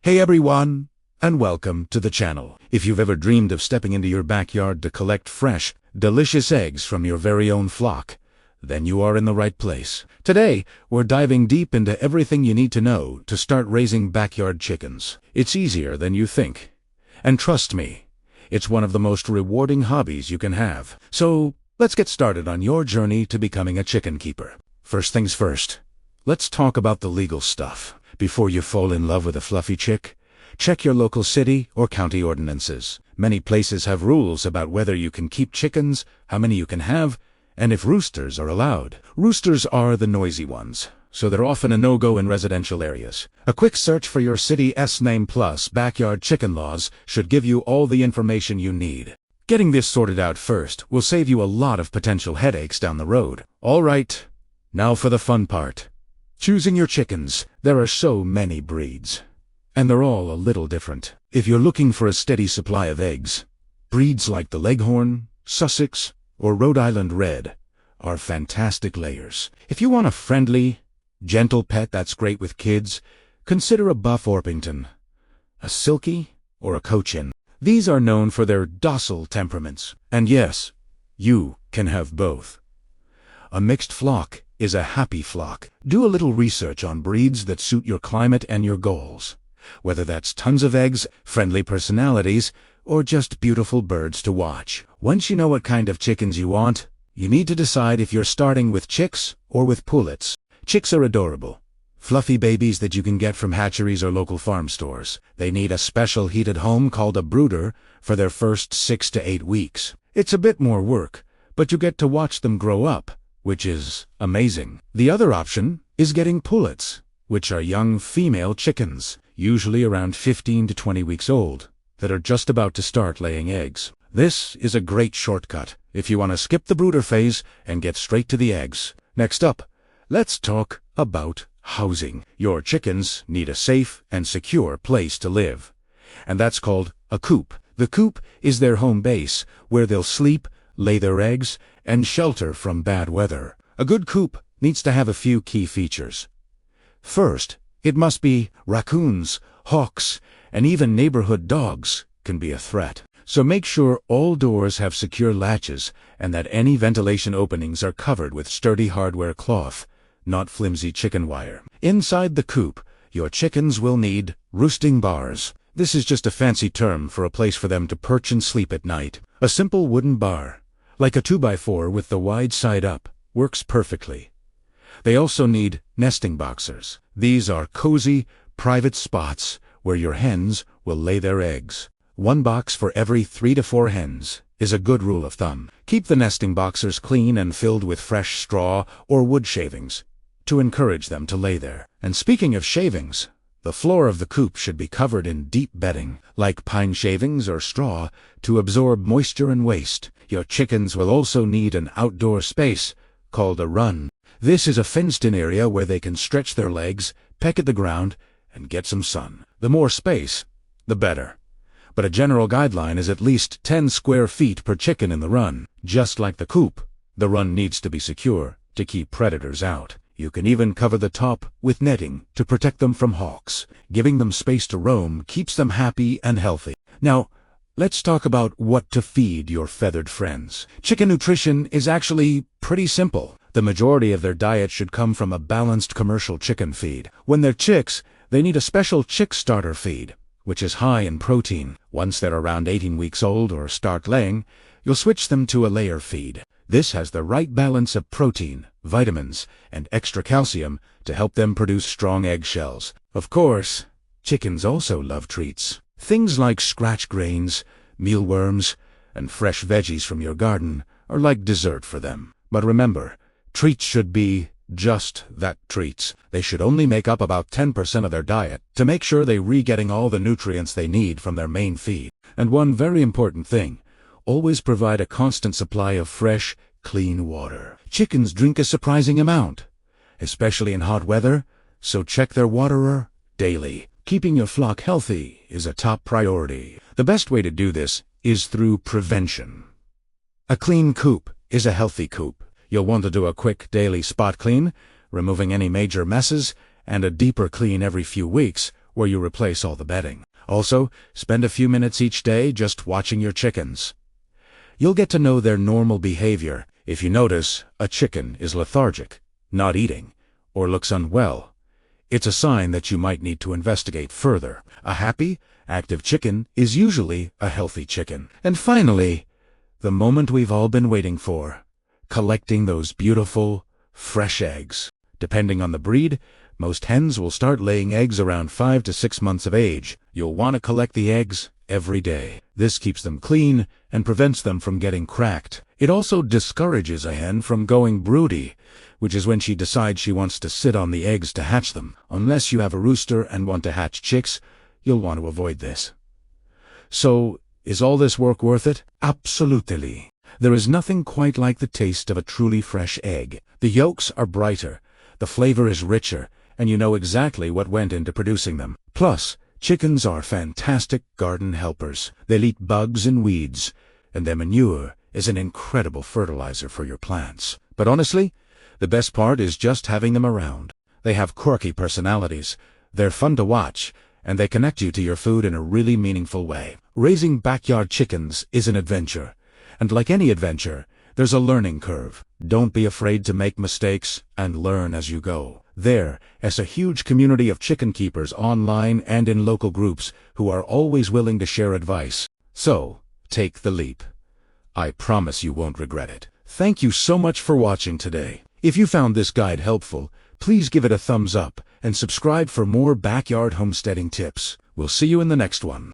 Hey everyone, and welcome to the channel. If you've ever dreamed of stepping into your backyard to collect fresh, delicious eggs from your very own flock, then you are in the right place. Today, we're diving deep into everything you need to know to start raising backyard chickens. It's easier than you think. And trust me, it's one of the most rewarding hobbies you can have. So, let's get started on your journey to becoming a chicken keeper. First things first, let's talk about the legal stuff. Before you fall in love with a fluffy chick, check your local city or county ordinances. Many places have rules about whether you can keep chickens, how many you can have, and if roosters are allowed. Roosters are the noisy ones, so they're often a no-go in residential areas. A quick search for your city's name plus backyard chicken laws should give you all the information you need. Getting this sorted out first will save you a lot of potential headaches down the road. All right, now for the fun part. Choosing your chickens. There are so many breeds, and they're all a little different. If you're looking for a steady supply of eggs, breeds like the Leghorn, Sussex, or Rhode Island Red are fantastic layers. If you want a friendly, gentle pet that's great with kids, consider a Buff Orpington, a Silky, or a Cochin. These are known for their docile temperaments. And yes, you can have both. A mixed flock is a happy flock. Do a little research on breeds that suit your climate and your goals, whether that's tons of eggs, friendly personalities, or just beautiful birds to watch. Once you know what kind of chickens you want, you need to decide if you're starting with chicks or with pullets. Chicks are adorable, fluffy babies that you can get from hatcheries or local farm stores. They need a special heated home called a brooder for their first 6 to 8 weeks. It's a bit more work, but you get to watch them grow up, which is amazing. The other option is getting pullets, which are young female chickens, usually around 15 to 20 weeks old, that are just about to start laying eggs. This is a great shortcut if you want to skip the brooder phase and get straight to the eggs. Next up, let's talk about housing. Your chickens need a safe and secure place to live, and that's called a coop. The coop is their home base, where they'll sleep, lay their eggs, and shelter from bad weather. A good coop needs to have a few key features. First, it must be raccoons, hawks, and even neighborhood dogs can be a threat. So make sure all doors have secure latches and that any ventilation openings are covered with sturdy hardware cloth, not flimsy chicken wire. Inside the coop, your chickens will need roosting bars. This is just a fancy term for a place for them to perch and sleep at night. A simple wooden bar, like a 2x4 with the wide side up, works perfectly. They also need nesting boxers. These are cozy, private spots where your hens will lay their eggs. 1 box for every 3 to 4 hens is a good rule of thumb. Keep the nesting boxers clean and filled with fresh straw or wood shavings to encourage them to lay there. And speaking of shavings, the floor of the coop should be covered in deep bedding, like pine shavings or straw, to absorb moisture and waste. Your chickens will also need an outdoor space called a run. This is a fenced-in area where they can stretch their legs, peck at the ground, and get some sun. The more space, the better. But a general guideline is at least 10 square feet per chicken in the run. Just like the coop, the run needs to be secure to keep predators out. You can even cover the top with netting to protect them from hawks. Giving them space to roam keeps them happy and healthy. Now, let's talk about what to feed your feathered friends. Chicken nutrition is actually pretty simple. The majority of their diet should come from a balanced commercial chicken feed. When they're chicks, they need a special chick starter feed, which is high in protein. Once they're around 18 weeks old or start laying, you'll switch them to a layer feed. This has the right balance of protein, vitamins, and extra calcium to help them produce strong eggshells. Of course, chickens also love treats. Things like scratch grains, mealworms, and fresh veggies from your garden are like dessert for them. But remember, treats should be just that, treats. They should only make up about 10% of their diet to make sure they're getting all the nutrients they need from their main feed. And one very important thing, always provide a constant supply of fresh, clean water. Chickens drink a surprising amount, especially in hot weather, so check their waterer daily. Keeping your flock healthy is a top priority. The best way to do this is through prevention. A clean coop is a healthy coop. You'll want to do a quick daily spot clean, removing any major messes, and a deeper clean every few weeks, where you replace all the bedding. Also, spend a few minutes each day just watching your chickens. You'll get to know their normal behavior. If you notice a chicken is lethargic, not eating, or looks unwell, it's a sign that you might need to investigate further. A happy, active chicken is usually a healthy chicken. And finally, the moment we've all been waiting for, collecting those beautiful, fresh eggs. Depending on the breed, most hens will start laying eggs around 5 to 6 months of age. You'll want to collect the eggs every day. This keeps them clean and prevents them from getting cracked. It also discourages a hen from going broody, which is when she decides she wants to sit on the eggs to hatch them. Unless you have a rooster and want to hatch chicks, you'll want to avoid this. So, is all this work worth it? Absolutely. There is nothing quite like the taste of a truly fresh egg. The yolks are brighter, the flavor is richer, and you know exactly what went into producing them. Plus, chickens are fantastic garden helpers. They'll eat bugs and weeds, and their manure is an incredible fertilizer for your plants. But honestly, the best part is just having them around. They have quirky personalities, they're fun to watch, and they connect you to your food in a really meaningful way. Raising backyard chickens is an adventure, and like any adventure, there's a learning curve. Don't be afraid to make mistakes and learn as you go. There is a huge community of chicken keepers online and in local groups who are always willing to share advice. So, take the leap. I promise you won't regret it. Thank you so much for watching today. If you found this guide helpful, please give it a thumbs up and subscribe for more backyard homesteading tips. We'll see you in the next one.